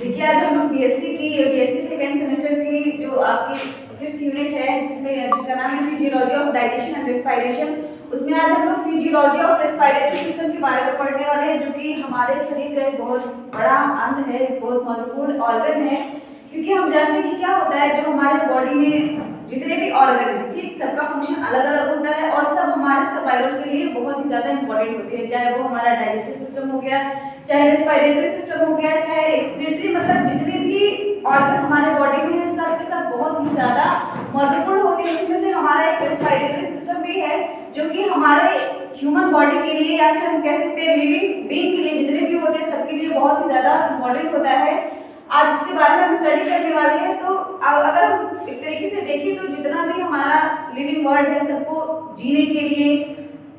देखिए आज हम लोग बीएससी सेकेंड सेमेस्टर की जो आपकी 5th यूनिट है जिसका नाम है physiology of digestion and respiration. उसमें आज हम लोग फिजियोलॉजी ऑफ रेस्पिरेटरी सिस्टम के बारे में पढ़ने वाले हैं, जो कि हमारे शरीर का एक बहुत बड़ा अंग है, बहुत महत्वपूर्ण ऑर्गन है। क्योंकि हम जानते हैं कि क्या होता है, जो हमारे बॉडी में जितने भी ऑर्गन है, ठीक, सबका फंक्शन अलग अलग होता है और सब हमारे सर्वाइवल के लिए बहुत ही ज्यादा इंपॉर्टेंट होते हैं। चाहे वो हमारा डाइजेस्टिव सिस्टम हो गया, चाहे रेस्पिरेटरी सिस्टम हो गया, चाहे एक्सक्रीटरी, मतलब जितने भी ऑर्गन हमारे बॉडी में है सब के सब बहुत ही ज्यादा महत्वपूर्ण होते हैं। इसमें से हमारा एक रेस्पिरेटरी सिस्टम भी है, जो कि हमारे ह्यूमन बॉडी के लिए या फिर हम कह सकते हैं लिविंग बीइंग के लिए जितने भी होते हैं सबके लिए बहुत ही ज्यादा इंपॉर्टेंट होता है। आज इसके बारे में हम स्टडी करने वाले हैं। तो अगर हम एक तरीके से देखें तो जितना भी हमारा लिविंग वर्ल्ड है, सबको जीने के लिए,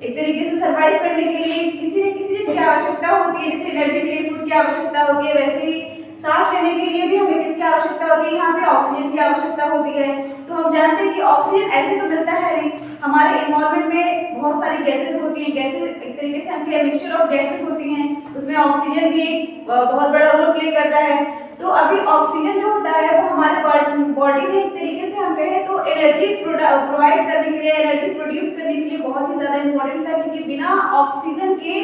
एक तरीके से सरवाइव करने के लिए किसी न किसी चीज की आवश्यकता होती है। जैसे एनर्जी के लिए फूड की आवश्यकता होती है, वैसे ही सांस लेने के लिए भी हमें किसकी आवश्यकता होती है, यहाँ पे ऑक्सीजन की आवश्यकता होती है। तो हम जानते हैं कि ऑक्सीजन ऐसे तो मिलता है नहीं, हमारे एनवायरनमेंट में बहुत सारी गैसेस होती हैं। गैसेस एक तरीके से हम कहें मिक्सचर ऑफ गैसेस होती हैं, उसमें ऑक्सीजन भी एक बहुत बड़ा रोल प्ले करता है। तो अभी ऑक्सीजन जो होता है वो हमारे बॉडी में एक तरीके से हम कहें तो एनर्जी प्रोवाइड करने के लिए, एनर्जी प्रोड्यूस करने के लिए बहुत ही ज्यादा इंपॉर्टेंट था। क्योंकि बिना ऑक्सीजन के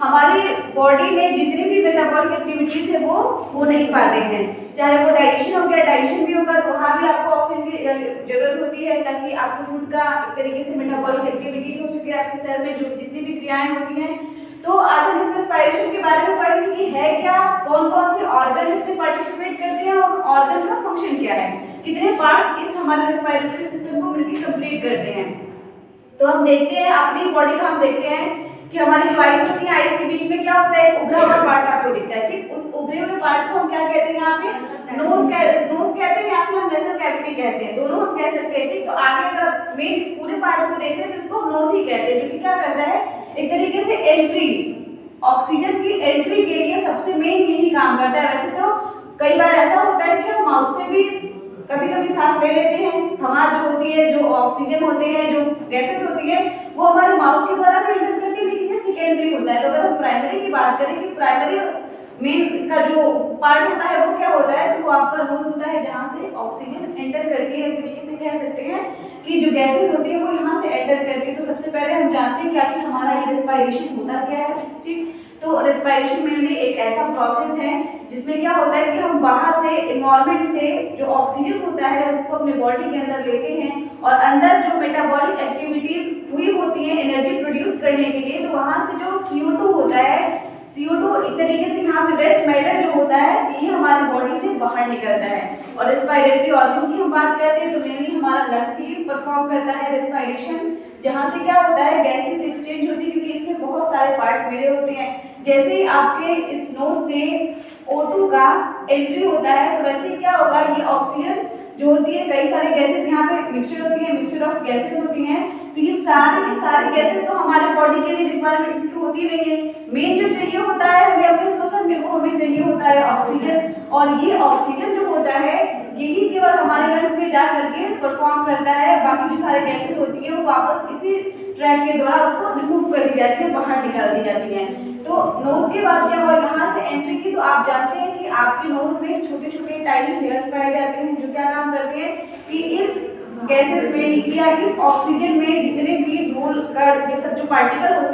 हमारी बॉडी में जितनी भी मेटाबॉलिक एक्टिविटीज है वो हो नहीं पाते हैं। चाहे वो डाइजेशन हो गया, डाइजेशन भी होगा तो वहाँ भी आपको ऑक्सीजन की जरूरत होती है, ताकि आपके फूड का एक तरीके से मेटाबॉलिक एक्टिविटी हो सके, आपके सेल में जो जितनी भी क्रियाएं होती हैं। तो आज हम इस रेस्पिरेशन के बारे में पढ़ेंगे कि है क्या, कौन कौन से ऑर्गन इसमें पार्टिसिपेट करते हैं और ऑर्गन का फंक्शन क्या है, कितने पार्ट्स इस हमारे रेस्पिरेटरी सिस्टम को मिलकर कंप्लीट करते हैं। तो हम देखते हैं अपनी बॉडी का, हम देखते हैं कि हमारी जो आइज होती है, आइज के बीच में क्या होता है, एक उभरा हुआ पार्ट आपको दिखता है, ठीक। उस उभरे हुए पार्ट को हम क्या कहते हैं, यहाँ पे नोज कहते हैं या फिर हम नेसल कैविटी कहते हैं, दोनों हम कह सकते हैं, ठीक। तो आगे अगर मेन इस पूरे पार्ट को देख रहे हैं तो इसको नोज ही कहते हैं, जो कि क्या करता है, एक तरीके से एंट्री, ऑक्सीजन की एंट्री के लिए सबसे मेन यही काम करता है। वैसे तो कई बार ऐसा होता है कि हम माउथ से भी कभी कभी सांस ले लेते हैं, हवा जो होती है, जो ऑक्सीजन होते हैं, जो गैसेस होती है, वो हमारे माउथ के द्वारा भी एंटर करती है, लेकिन ये सेकेंडरी होता है। तो अगर हम प्राइमरी की बात करें कि प्राइमरी मेन इसका जो पार्ट होता है वो क्या होता है, तो वो आपका नोज होता है, जहाँ से ऑक्सीजन एंटर करती है। एक तरीके से कह सकते हैं कि जो गैसेस होती है वो यहाँ से एंटर करती है। तो सबसे पहले हम जानते हैं कि आखिर हमारा ये रेस्पिरेशन होता क्या है, ठीक। तो रेस्पिरेशन मेनली एक ऐसा प्रोसेस है जिसमें क्या होता है कि हम बाहर से एनवायरनमेंट से जो ऑक्सीजन होता है उसको अपने बॉडी के अंदर लेते हैं और अंदर जो मेटाबॉलिक एक्टिविटीज हुई होती है एनर्जी प्रोड्यूस करने के लिए, तो वहां से जो CO2 होता है, CO2 एक तरीके से यहाँ पे वेस्ट मैटर जो होता है ये हमारी बॉडी से बाहर निकलता है। और रेस्पिरेटरी ऑर्गन की हम बात करते हैं तो मेनली हमारा लंग्स ही परफॉर्म करता है रेस्पिरेशन, जहाँ से क्या होता है गैसेस एक्सचेंज होती है, क्योंकि इसमें बहुत सारे पार्ट मिले होते हैं। जैसे ही आपके इस नोज से O2 का एंट्री होता है तो वैसे ही क्या होगा, ये ऑक्सीजन जो होती है, कई सारी गैसेस यहाँ पे मिक्सचर होती है, मिक्सचर ऑफ गैसेस होती हैं। तो ये सारी की सारी गैसेस तो हमारे बॉडी के लिए रिक्वायरमेंट इसकी होती नहीं है। मेन जो चाहिए होता है हमें अपने श्वसन में, वो हमें चाहिए होता है ऑक्सीजन, और ये ऑक्सीजन जो होता है यही केवल हमारे लंग्स में जा करके परफॉर्म करता है। बाकी जो सारे गैसेस होती है वो वापस इसी ट्रैक के द्वारा उसको रिमूव कर दी जाती है, बाहर निकाल दी जाती है। तो नोज के बाद क्या हुआ, यहाँ से एंट्री की, तो आप जानते हैं कि आपके नोज में छोटे छोटे टाइनी हेयर्स पाए जाते हैं, जो क्या काम करते हैं कि इस गैसेस में या इस ऑक्सीजन में जितने भी धूल कण ये सब जो पार्टिकल होते हैं